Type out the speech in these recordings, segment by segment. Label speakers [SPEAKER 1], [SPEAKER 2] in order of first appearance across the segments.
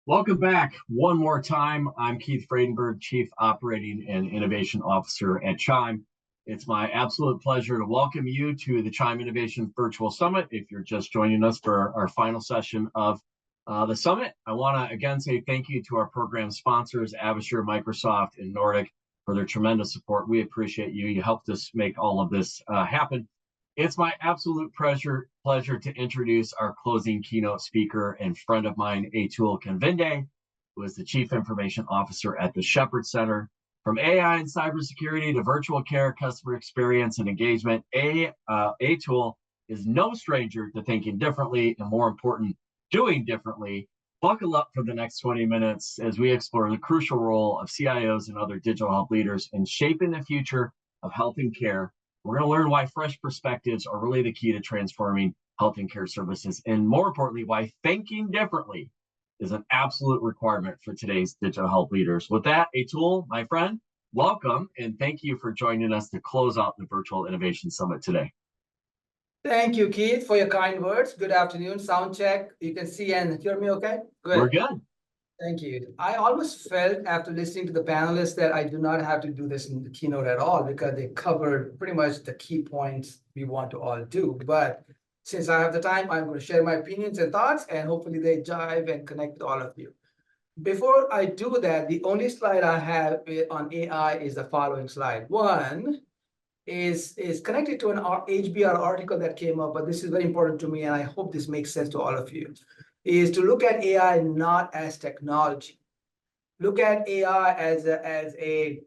[SPEAKER 1] Welcome back one more time. I'm Keith Friedenberg, Chief Operating and Innovation Officer at CHIME. It's my absolute pleasure to welcome you to the CHIME Innovation Virtual Summit. If you're just joining us for our final session of the summit, I want to again say thank you to our program sponsors, Avasure, Microsoft, and Nordic, for their tremendous support. We appreciate you. You helped us make all of this happen. It's my absolute pleasure to introduce our closing keynote speaker and friend of mine, Atul Kanvinde, who is the Chief Information Officer at the Shepherd Center. From AI and cybersecurity to virtual care, customer experience, and engagement, Atul is no stranger to thinking differently and, more important, doing differently. Buckle up for the next 20 minutes as we explore the crucial role of CIOs and other digital health leaders in shaping the future of health and care. We're going to learn why fresh perspectives are really the key to transforming health and care services, and more importantly, why thinking differently is an absolute requirement for today's digital health leaders. With that, Atul, my friend, welcome, and thank you for joining us to close out the Virtual Innovation Summit today.
[SPEAKER 2] Thank you, Keith, for your kind words. Good afternoon. Sound check. You can see and hear me okay?
[SPEAKER 1] Good. We're good.
[SPEAKER 2] Thank you. I almost felt after listening to the panelists that I do not have to do this in the keynote at all because they covered pretty much the key points we want to all do. But since I have the time, I'm going to share my opinions and thoughts, and hopefully they jive and connect with all of you. Before I do that, the only slide I have on AI is the following slide. One is connected to an HBR article that came up, but this is very important to me, and I hope this makes sense to all of you. Is to look at AI not as technology. Look at AI as a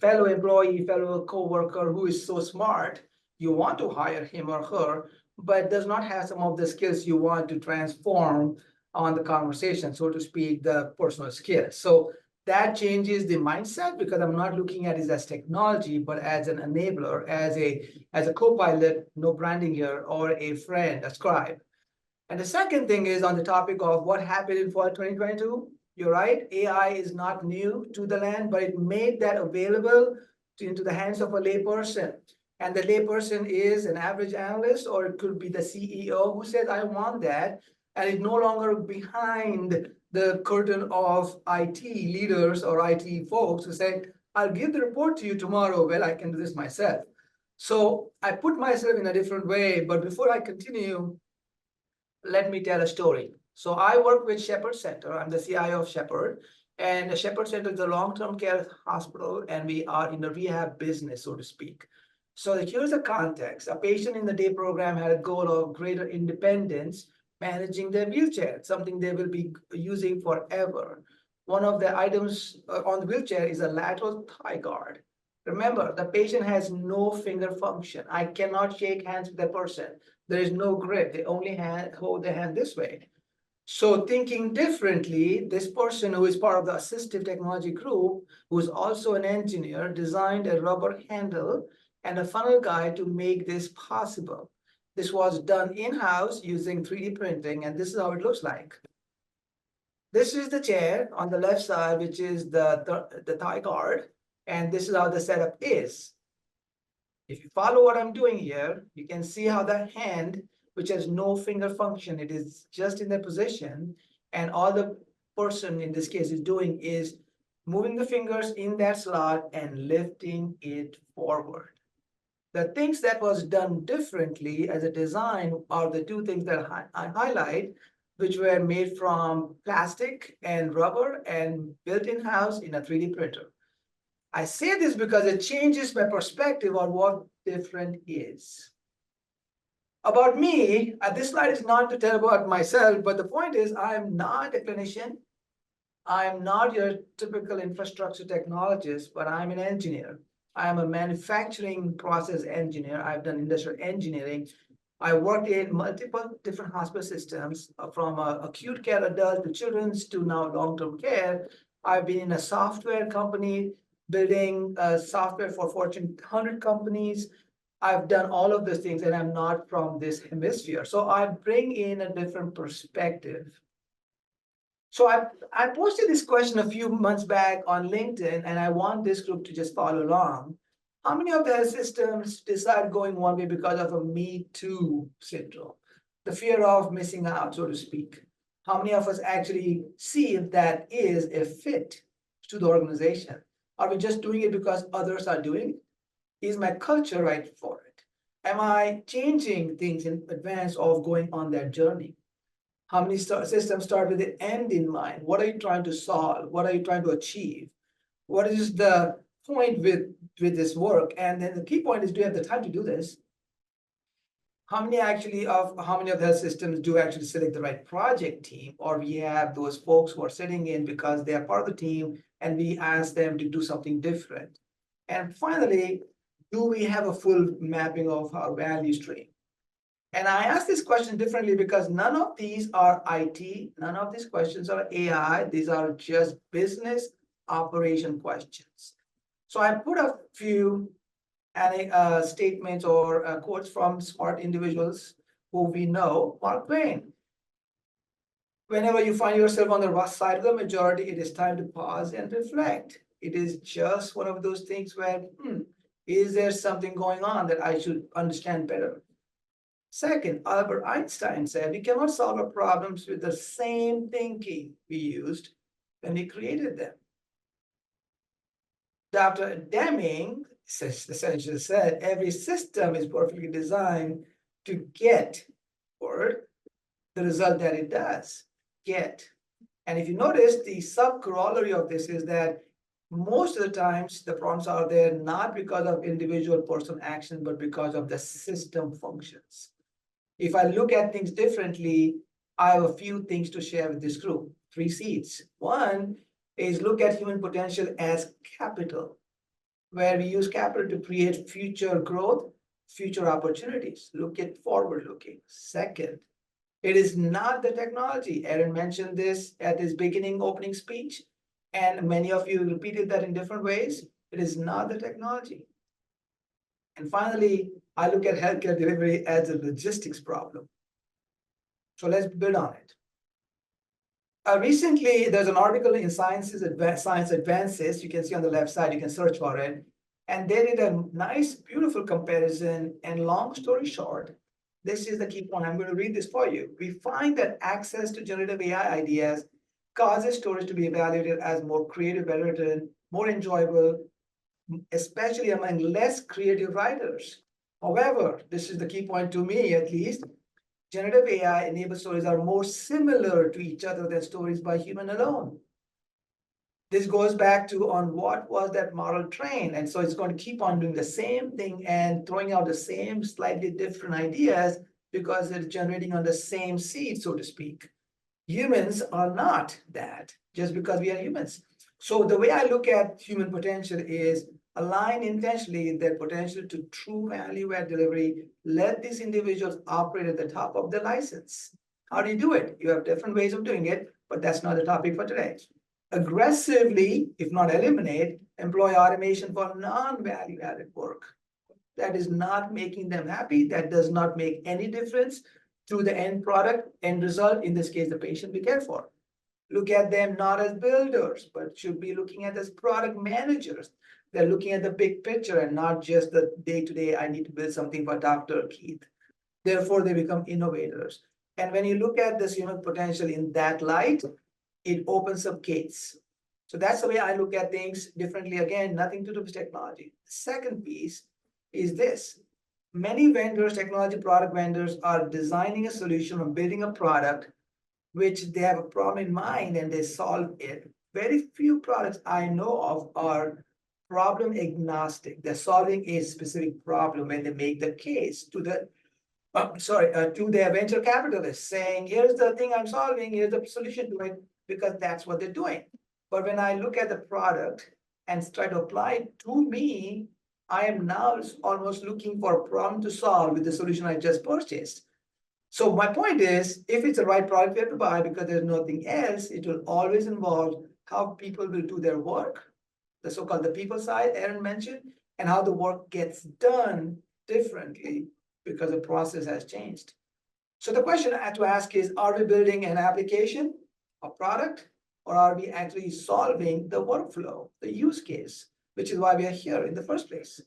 [SPEAKER 2] fellow employee, fellow coworker who is so smart, you want to hire him or her, but does not have some of the skills you want to transform on the conversation, so to speak, the personal skills. So that changes the mindset because I'm not looking at it as technology, but as an enabler, as a co-pilot, no branding here, or a friend, a scribe. And the second thing is on the topic of what happened in fall 2022. You're right, AI is not new to the land, but it made that available into the hands of a layperson. And the layperson is an average analyst, or it could be the CEO who says, I want that. And it's no longer behind the curtain of IT leaders or IT folks who say, I'll give the report to you tomorrow. Well, I can do this myself. So I put myself in a different way. But before I continue, let me tell a story. So I work with Shepherd Center. I'm the CIO of Shepherd. And the Shepherd Center is a long-term care hospital, and we are in the rehab business, so to speak. So here's the context. A patient in the day program had a goal of greater independence managing their wheelchair, something they will be using forever. One of the items on the wheelchair is a lateral thigh guard. Remember, the patient has no finger function. I cannot shake hands with the person. There is no grip. They only hold their hand this way. So thinking differently, this person who is part of the assistive technology group, who is also an engineer, designed a rubber handle and a funnel guide to make this possible. This was done in-house using 3D printing, and this is how it looks like. This is the chair on the left side, which is the thigh guard, and this is how the setup is. If you follow what I'm doing here, you can see how the hand, which has no finger function, it is just in the position, and all the person in this case is doing is moving the fingers in that slot and lifting it forward. The things that was done differently as a design are the two things that I highlight, which were made from plastic and rubber and built in-house in a 3D printer. I say this because it changes my perspective on what different is. About me, this slide is not to tell about myself, but the point is I'm not a clinician. I'm not your typical infrastructure technologist, but I'm an engineer. I'm a manufacturing process engineer. I've done industrial engineering. I worked in multiple different hospital systems, from acute care adult to children's to now long-term care. I've been in a software company building software for Fortune 100 companies. I've done all of those things, and I'm not from this hemisphere. So I bring in a different perspective. So I posted this question a few months back on LinkedIn, and I want this group to just follow along. How many of the systems decide going one way because of a Me Too syndrome, the fear of missing out, so to speak? How many of us actually see if that is a fit to the organization? Are we just doing it because others are doing it? Is my culture right for it? Am I changing things in advance of going on that journey? How many systems start with the end in mind? What are you trying to solve? What are you trying to achieve? What is the point with this work? And then the key point is, do you have the time to do this? How many of the systems do actually select the right project team, or we have those folks who are sitting in because they are part of the team and we ask them to do something different? And finally, do we have a full mapping of our value stream? And I ask this question differently because none of these are IT, none of these questions are AI, these are just business operation questions. So I put a few statements or quotes from smart individuals who we know. Mark Twain. Whenever you find yourself on the rough side of the majority, it is time to pause and reflect. It is just one of those things where, is there something going on that I should understand better? Second, Albert Einstein said, we cannot solve our problems with the same thinking we used when we created them. Dr. Deming essentially said, every system is perfectly designed to get the result that it does get. And if you notice, the sub-corollary of this is that most of the times the problems are there not because of individual person action, but because of the system functions. If I look at things differently, I have a few things to share with this group. 3 C's. One is look at human potential as capital, where we use capital to create future growth, future opportunities. Look at forward looking. Second, it is not the technology. Aaron mentioned this at his beginning opening speech, and many of you repeated that in different ways. It is not the technology. And finally, I look at healthcare delivery as a logistics problem. So let's build on it. Recently, there's an article in Science Advances. You can see on the left side, you can search for it. And they did a nice, beautiful comparison. And long story short, this is the key point. I'm going to read this for you. We find that access to generative AI ideas causes stories to be evaluated as more creative, better written, more enjoyable, especially among less creative writers. However, this is the key point to me, at least, generative AI-enabled stories are more similar to each other than stories by human alone. This goes back to on what was that model trained. And so it's going to keep on doing the same thing and throwing out the same slightly different ideas because it's generating on the same seed, so to speak. Humans are not that just because we are humans. So the way I look at human potential is align intentionally their potential to true value add delivery. Let these individuals operate at the top of the license. How do you do it? You have different ways of doing it, but that's not the topic for today. Aggressively, if not eliminate, employ automation for non-value added work. That is not making them happy. That does not make any difference to the end product, end result, in this case, the patient we care for. Look at them not as builders, but should be looking at as product managers. They're looking at the big picture and not just the day-to-day, I need to build something for Dr. Keith. Therefore, they become innovators. And when you look at this human potential in that light, it opens up gates. So that's the way I look at things differently. Again, nothing to do with technology. The second piece is this. Many vendors, technology product vendors, are designing a solution or building a product which they have a problem in mind and they solve it. Very few products I know of are problem agnostic. They're solving a specific problem and they make the case to the to their venture capitalists saying, here's the thing I'm solving, here's the solution to it, because that's what they're doing. But when I look at the product and try to apply it to me, I am now almost looking for a problem to solve with the solution I just purchased. So my point is, if it's the right product we have to buy because there's nothing else, it will always involve how people will do their work, the so-called the people side Aaron mentioned, and how the work gets done differently because the process has changed. So the question I have to ask is, are we building an application, a product, or are we actually solving the workflow, the use case, which is why we are here in the first place?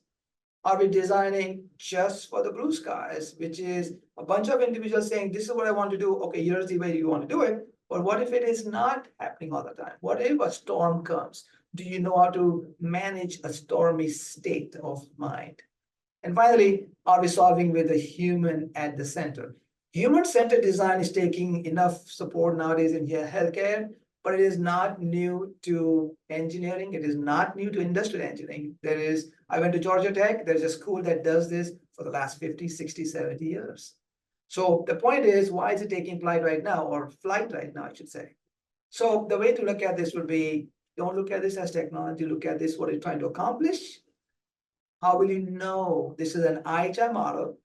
[SPEAKER 2] Are we designing just for the blue skies, which is a bunch of individuals saying, this is what I want to do. Okay, here's the way you want to do it. Or what if it is not happening all the time? What if a storm comes? Do you know how to manage a stormy state of mind? And finally, are we solving with the human at the center? Human-centered design is taking enough support nowadays in here healthcare, but it is not new to engineering. It is not new to industrial engineering. I went to Georgia Tech. There's a school that does this for the last 50, 60, 70 years. So the point is, why is it taking flight right now, or flight right now, I should say? So the way to look at this would be, don't look at this as technology, look at this, what it's trying to accomplish. How will you know this is an IHI model?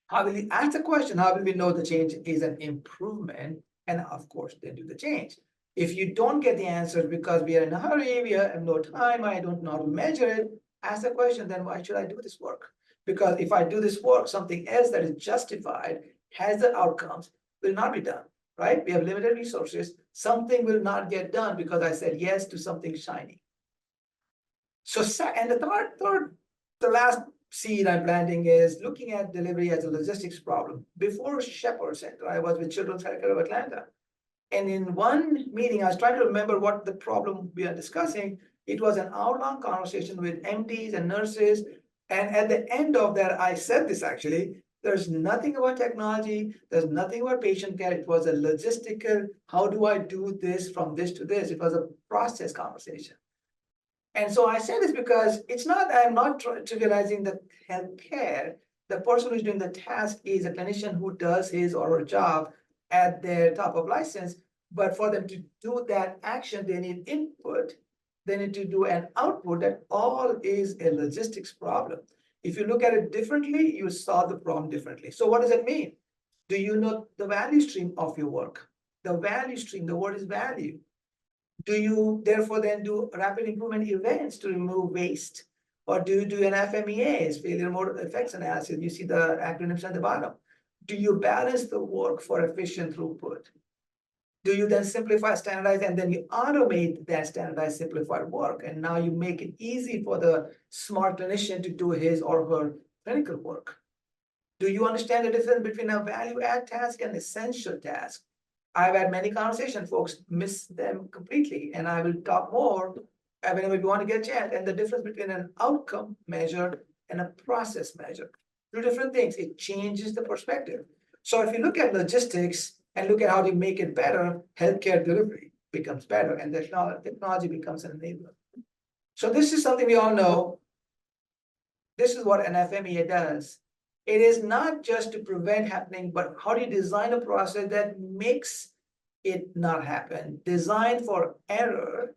[SPEAKER 2] How will you ask the question? How will we know the change is an improvement? And of course, then do the change. If you don't get the answer because we are in a hurry, we have no time, I don't know how to measure it, ask the question, then why should I do this work? Because if I do this work, something else that is justified, has the outcomes, will not be done, right? We have limited resources. Something will not get done because I said yes to something shiny. So, and the last seed I'm planting is looking at delivery as a logistics problem. Before Shepherd Center, I was with Children's Healthcare of Atlanta. And in one meeting, I was trying to remember what the problem we are discussing. It was an hour-long conversation with MDs and nurses. And at the end of that, I said this actually, there's nothing about technology. There's nothing about patient care. It was a logistical, how do I do this from this to this? It was a process conversation. And so I say this because it's not, I'm not trivializing the healthcare. The person who's doing the task is a clinician who does his or her job at their top of license. But for them to do that action, they need input. They need to do an output. That all is a logistics problem. If you look at it differently, you solve the problem differently. So what does that mean? Do you know the value stream of your work? The value stream, the word is value. Do you therefore then do rapid improvement events to remove waste? Or do you do an FMEA, failure mode effects analysis? You see the acronyms at the bottom. Do you balance the work for efficient throughput? Do you then simplify, standardize, and then you automate that standardized, simplified work? And now you make it easy for the smart clinician to do his or her clinical work. Do you understand the difference between a value add task and essential task? I've had many conversations, folks miss them completely, and I will talk more whenever you want to get a chance. And the difference between an outcome measure and a process measure. Two different things. It changes the perspective. So if you look at logistics and look at how to make it better, healthcare delivery becomes better, and the technology becomes an enabler. So this is something we all know. This is what an FMEA does. It is not just to prevent happening, but how do you design a process that makes it not happen? Design for error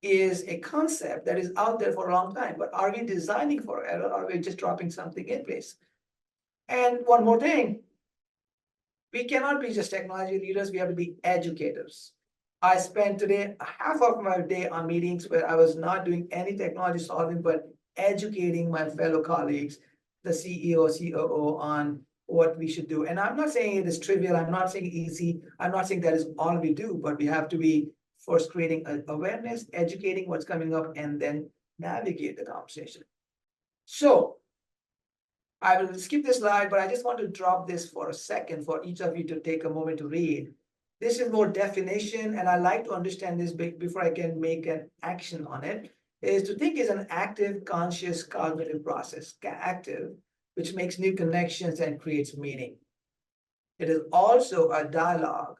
[SPEAKER 2] is a concept that is out there for a long time, but are we designing for error, or are we just dropping something in place? And one more thing, we cannot be just technology leaders, we have to be educators. I spent today half of my day on meetings where I was not doing any technology solving, but educating my fellow colleagues, the CEO, COO, on what we should do. And I'm not saying it is trivial. I'm not saying easy. I'm not saying that is all we do, but we have to be first creating awareness, educating what's coming up, and then navigate the conversation. So I will skip this slide, but I just want to drop this for a second for each of you to take a moment to read. This is more definition, and I like to understand this before I can make an action on it. Is to think is an active, conscious, cognitive process, active, which makes new connections and creates meaning. It is also a dialogue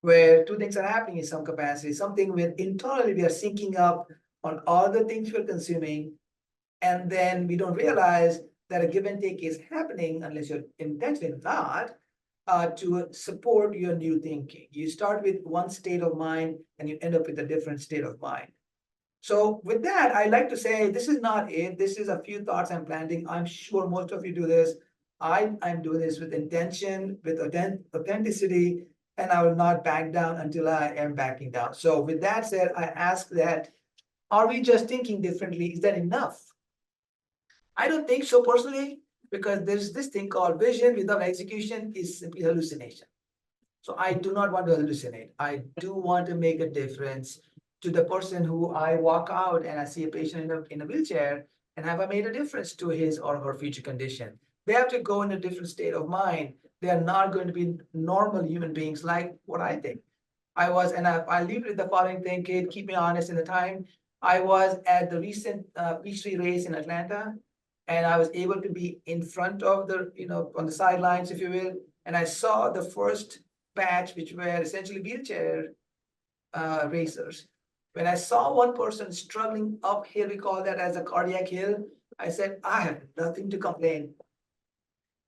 [SPEAKER 2] where two things are happening in some capacity, something where internally we are syncing up on all the things we're consuming, and then we don't realize that a give and take is happening unless you're intentionally not, to support your new thinking. You start with one state of mind and you end up with a different state of mind. So with that, I like to say, this is not it. This is a few thoughts I'm planting. I'm sure most of you do this. I'm doing this with intention, with authenticity, and I will not back down until I am backing down. So with that said, I ask that, are we just thinking differently? Is that enough? I don't think so personally, because there's this thing called vision without execution is simply hallucination. So I do not want to hallucinate. I do want to make a difference to the person who I walk out and I see a patient in a wheelchair, and have I made a difference to his or her future condition? They have to go in a different state of mind. They are not going to be normal human beings like what I think. I'll leave it with the following thing, Kate, keep me honest in the time. I was at the recent Peachtree race in Atlanta, and I was able to be in front of the, on the sidelines, if you will, and I saw the first batch, which were essentially wheelchair racers. When I saw one person struggling uphill, we call that as a cardiac hill, I said, I have nothing to complain.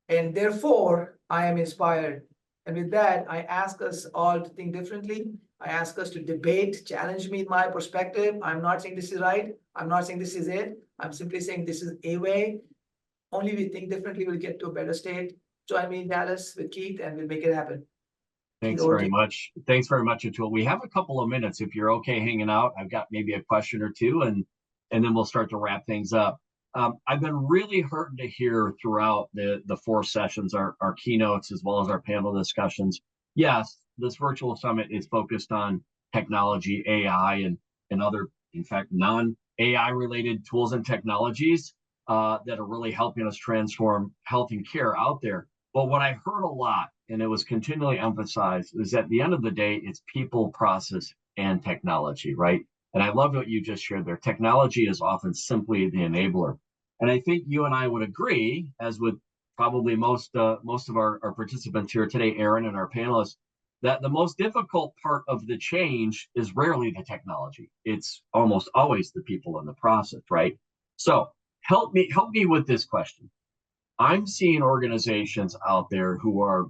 [SPEAKER 2] And therefore, I am inspired. And with that, I ask us all to think differently. I ask us to debate, challenge me in my perspective. I'm not saying this is right. I'm not saying this is it. I'm simply saying this is a way. Only we think differently, we'll get to a better state. Join me in Dallas with Keith, and we'll make it happen.
[SPEAKER 1] Thanks very much. Thanks very much, Atul. We have a couple of minutes if you're okay hanging out. I've got maybe a question or two, and then we'll start to wrap things up. I've been really heartened to hear throughout the four sessions, our keynotes, as well as our panel discussions. Yes, this virtual summit is focused on technology, AI, and other, in fact, non-AI related tools and technologies that are really helping us transform health and care out there. But what I heard a lot, and it was continually emphasized, is at the end of the day, it's people, process, and technology, right? And I love what you just shared there. Technology is often simply the enabler. And I think you and I would agree, as with probably most of our participants here today, Aaron, and our panelists, that the most difficult part of the change is rarely the technology. It's almost always the people in the process, right? So help me with this question. I'm seeing organizations out there who are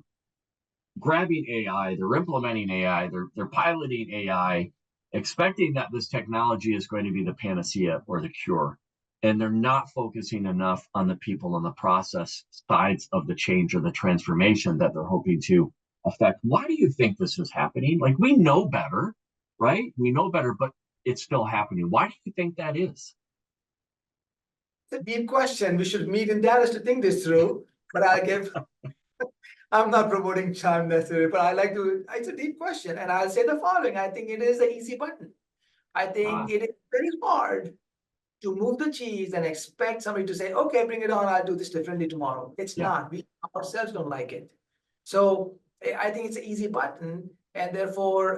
[SPEAKER 1] grabbing AI, they're implementing AI, they're piloting AI, expecting that this technology is going to be the panacea or the cure. And they're not focusing enough on the people and the process sides of the change or the transformation that they're hoping to affect. Why do you think this is happening? Like, we know better, right? We know better, but it's still happening. Why do you think that is?
[SPEAKER 2] It's a deep question. We should meet in Dallas to think this through, but I'm not promoting CHIME necessarily, but it's a deep question. And I'll say the following. I think it is an easy button. I think it is very hard to move the cheese and expect somebody to say, okay, bring it on, I'll do this differently tomorrow. It's not. We ourselves don't like it. So I think it's an easy button, and therefore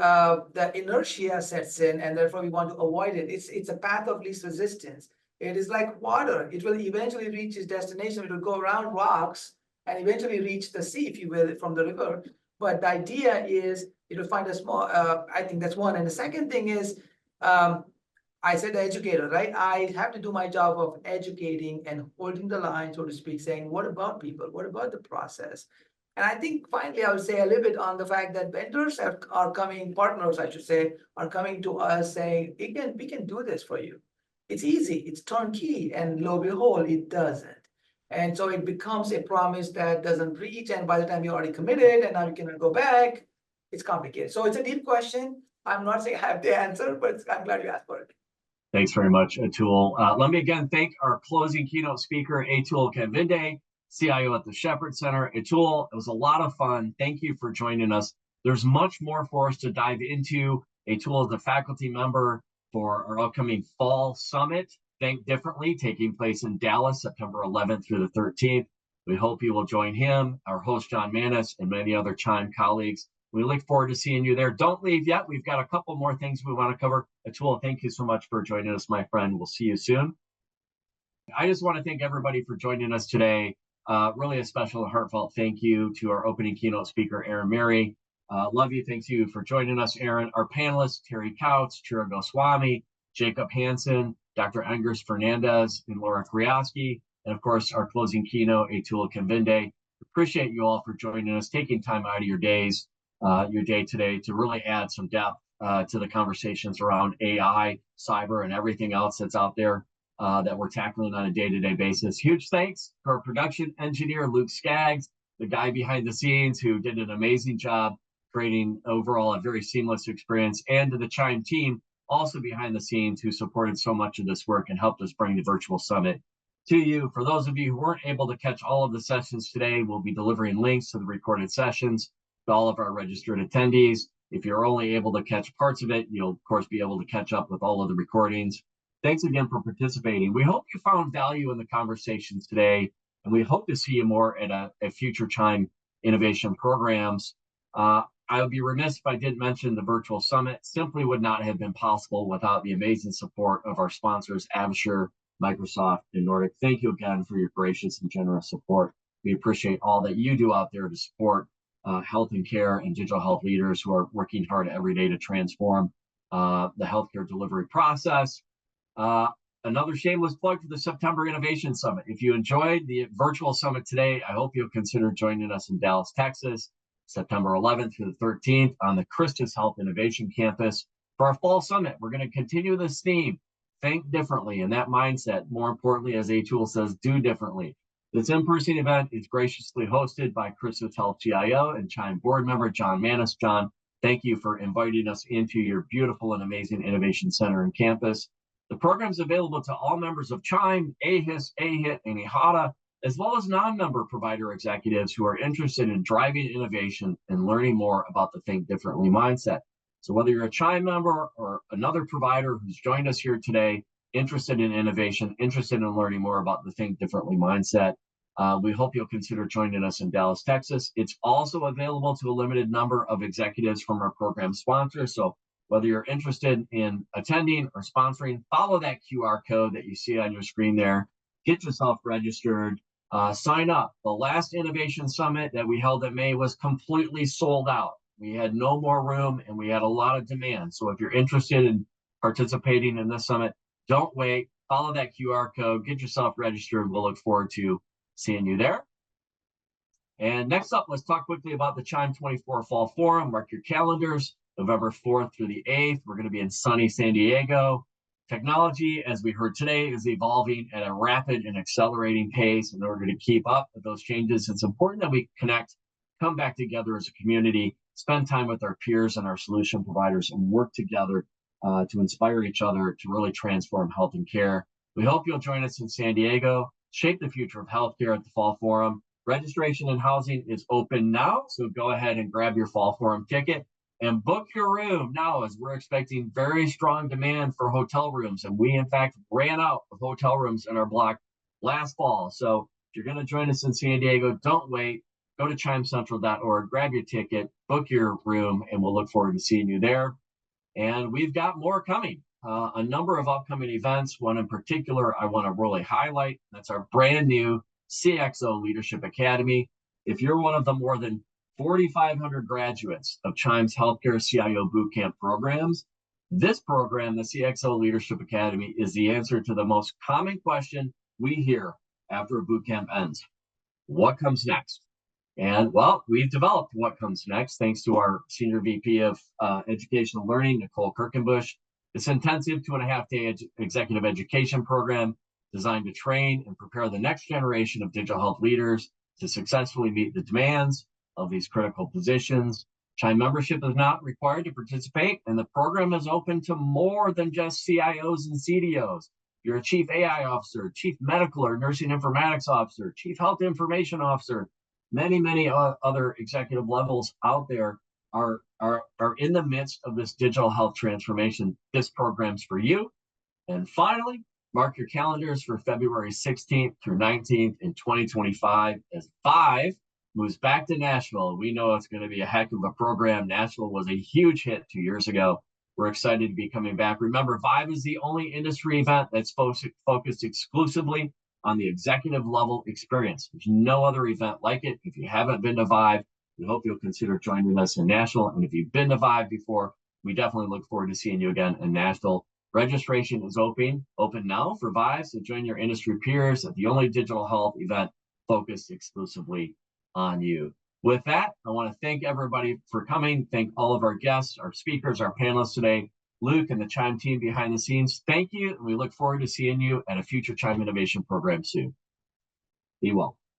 [SPEAKER 2] the inertia sets in, and therefore we want to avoid it. It's a path of least resistance. It is like water. It will eventually reach its destination. It will go around rocks and eventually reach the sea, if you will, from the river. But the idea is it will find a small, I think that's one. And the second thing is, I said educator, right? I have to do my job of educating and holding the line, so to speak, saying, what about people? What about the process? And I think finally, I would say a little bit on the fact that vendors are coming, partners, I should say, are coming to us saying, we can do this for you. It's easy, it's turnkey, and lo and behold, it doesn't. And so it becomes a promise that doesn't reach, and by the time you're already committed and now you cannot go back, it's complicated. So it's a deep question. I'm not saying I have the answer, but I'm glad you asked for it.
[SPEAKER 1] Thanks very much, Atul. Let me again thank our closing keynote speaker, Atul Kanvinde, CIO at the Shepherd Center. Atul, it was a lot of fun. Thank you for joining us. There's much more for us to dive into. Atul is a faculty member for our upcoming Fall Summit, Think Differently, taking place in Dallas, September 11th through the 13th. We hope you will join him, our host, John Manis, and many other CHIME colleagues. We look forward to seeing you there. Don't leave yet. We've got a couple more things we want to cover. Atul, thank you so much for joining us, my friend. We'll see you soon. I just want to thank everybody for joining us today. Really a special and heartfelt thank you to our opening keynote speaker, Aaron Mary. Love you. Thanks you for joining us, Aaron. Our panelists, Terry Couch, Chira Goswami, Jacob Hansen, Dr. Engers Fernandez, and Laura Kriowski, and of course, our closing keynote, Atul Kanvinde. Appreciate you all for joining us, taking time out of your day today to really add some depth to the conversations around AI, cyber, and everything else that's out there that we're tackling on a day-to-day basis. Huge thanks to our production engineer, Luke Skaggs, the guy behind the scenes who did an amazing job creating overall a very seamless experience, and to the CHIME team, also behind the scenes, who supported so much of this work and helped us bring the virtual summit to you. For those of you who weren't able to catch all of the sessions today, we'll be delivering links to the recorded sessions to all of our registered attendees. If you're only able to catch parts of it, you'll of course be able to catch up with all of the recordings. Thanks again for participating. We hope you found value in the conversations today, and we hope to see you more at a future CHIME innovation programs. I would be remiss if I didn't mention the virtual summit simply would not have been possible without the amazing support of our sponsors, Absher, Microsoft, and Nordic. Thank you again for your gracious and generous support. We appreciate all that you do out there to support health and care and digital health leaders who are working hard every day to transform the healthcare delivery process. Another shameless plug for the September Innovation Summit. If you enjoyed the virtual summit today, I hope you'll consider joining us in Dallas, Texas, September 11th through the 13th on the Christus Health Innovation Campus for our fall summit. We're going to continue this theme, think differently, and that mindset, more importantly, as Atul says, do differently. This in-person event is graciously hosted by Christus Health CIO and CHIME board member, John Manis. John, thank you for inviting us into your beautiful and amazing innovation center and campus. The program is available to all members of CHIME, AHIS, AHIT, and IHATA, as well as non-member provider executives who are interested in driving innovation and learning more about the Think Differently mindset. So whether you're a CHIME member or another provider who's joined us here today, interested in innovation, interested in learning more about the Think Differently mindset, we hope you'll consider joining us in Dallas, Texas. It's also available to a limited number of executives from our program sponsors. So whether you're interested in attending or sponsoring, follow that QR code that you see on your screen there. Get yourself registered. Sign up. The last Innovation Summit that we held in May was completely sold out. We had no more room and we had a lot of demand. So if you're interested in participating in this summit, don't wait. Follow that QR code. Get yourself registered. We'll look forward to seeing you there. And next up, let's talk quickly about the CHIME 24 Fall Forum. Mark your calendars. November 4th through the 8th. We're going to be in sunny San Diego. Technology, as we heard today, is evolving at a rapid and accelerating pace. In order to keep up with those changes, it's important that we connect, come back together as a community, spend time with our peers and our solution providers, and work together to inspire each other to really transform health and care. We hope you'll join us in San Diego, shape the future of healthcare at the Fall Forum. Registration and housing is open now, so go ahead and grab your Fall Forum ticket and book your room now, as we're expecting very strong demand for hotel rooms. And we, in fact, ran out of hotel rooms in our block last fall. So if you're going to join us in San Diego, don't wait. Go to chimecentral.org, grab your ticket, book your room, and we'll look forward to seeing you there. And we've got more coming, a number of upcoming events. One in particular I want to really highlight. That's our brand new CXO Leadership Academy. If you're one of the more than 4,500 graduates of CHIME's Healthcare CIO Bootcamp programs, this program, the CXO Leadership Academy, is the answer to the most common question we hear after a bootcamp ends. What comes next? And well, we've developed what comes next thanks to our Senior VP of Educational Learning, Nicole Kirkenbush. This intensive 2.5-day executive education program designed to train and prepare the next generation of digital health leaders to successfully meet the demands of these critical positions. CHIME membership is not required to participate, and the program is open to more than just CIOs and CDOs. You're a chief AI officer, chief medical or nursing informatics officer, chief health information officer. Many other executive levels out there are in the midst of this digital health transformation. This program's for you. And finally, mark your calendars for February 16th through 19th in 2025 as ViVE moves back to Nashville. We know it's going to be a heck of a program. Nashville was a huge hit 2 years ago. We're excited to be coming back. Remember, ViVE is the only industry event that's focused exclusively on the executive level experience. There's no other event like it. If you haven't been to ViVE, we hope you'll consider joining us in Nashville. And if you've been to ViVE before, we definitely look forward to seeing you again in Nashville. Registration is open now for ViVE, so join your industry peers at the only digital health event focused exclusively on you. With that, I want to thank everybody for coming. Thank all of our guests, our speakers, our panelists today, Luke and the CHIME team behind the scenes. Thank you. And we look forward to seeing you at a future CHIME Innovation program soon. Be well.